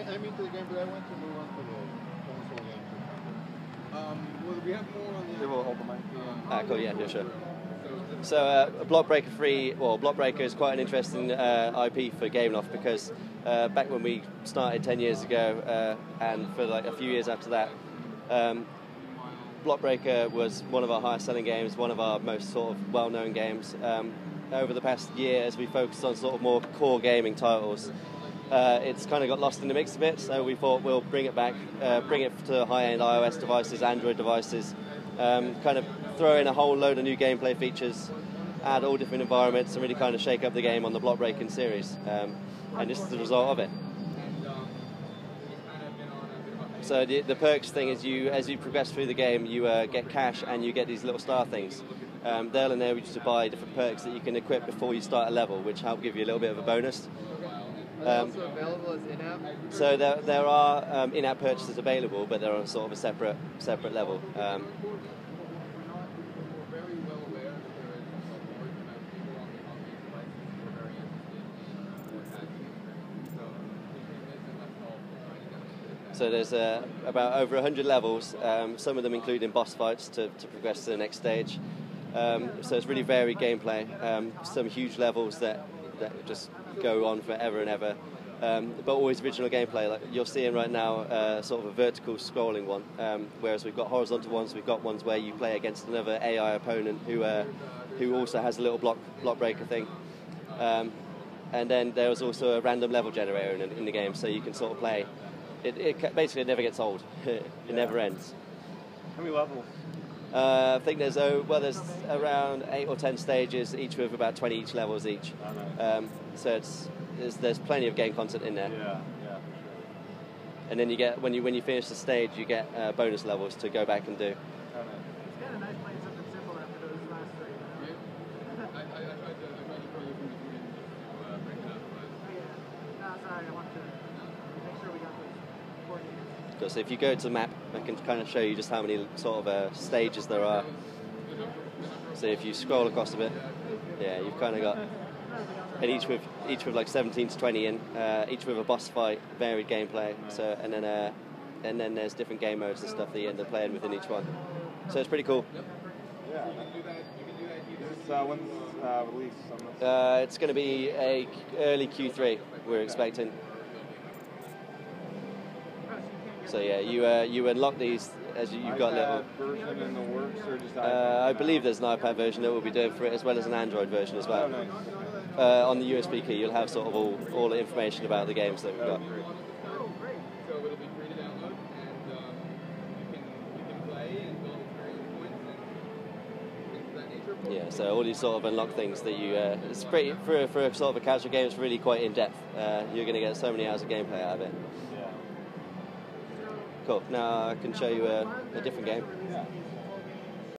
I'm into the game, but I want to move on to the console game. Well, we have more on the... They will hold the mic. Cool, yeah, sure. So Block Breaker 3, well, Block Breaker is quite an interesting IP for Gameloft because back when we started 10 years ago and for like a few years after that, Block Breaker was one of our highest selling games, one of our most sort of well-known games. Over the past year, as we focused on sort of more core gaming titles, it's kind of got lost in the mix a bit, so we thought we'll bring it back, bring it to high-end iOS devices, Android devices, kind of throw in a whole load of new gameplay features, add all different environments, and really kind of shake up the game on the Block Breaking series. And this is the result of it. So the perks thing is, as you progress through the game, you get cash and you get these little star things. They'll enable you to buy different perks that you can equip before you start a level, which help give you a little bit of a bonus. Also available as in-app? So there are in-app purchases available, but they're on sort of a separate level. So there's about over 100 levels, some of them including boss fights to progress to the next stage. So it's really varied gameplay, some huge levels that just go on forever and ever, but always original gameplay. Like you're seeing right now, sort of a vertical scrolling one, whereas we've got horizontal ones. We've got ones where you play against another AI opponent who also has a little block breaker thing. And then there's also a random level generator in the game, so you can sort of play. It basically never gets old. It never ends. How many levels? I think there's around 8 or 10 stages, each with about 20 each levels each. Oh, nice. So there's plenty of game content in there. Yeah. And then you get when you finish the stage, you get bonus levels to go back and do. Oh, nice. It's kind of nice playing something simple after those last three. I tried to break it up, but... No, sorry, I wanted to make sure we got those 4 games. So if you go to the map, I can kind of show you just how many sort of stages there are. So if you scroll across a bit, yeah, you've kind of got, and each with like 17 to 20 in, each with a boss fight, varied gameplay. So and then there's different game modes and stuff that you end up playing within each one. So it's pretty cool. Yeah. When's release on this? It's going to be a early Q3. We're expecting. So yeah, you unlock these as you've got little. Version in the works, or just I believe there's an iPad version that we'll be doing for it, as well as an Android version as well. Oh, nice. On the USB key, you'll have sort of all the information about the games that we've got. So it'll be free to download, and you can play and build experience points and things of that nature. Yeah, so all these sort of unlock things that you, it's pretty, for a sort of a casual game, it's really quite in-depth. You're going to get so many hours of gameplay out of it. Yeah. Cool, now I can show you a different game. Yeah.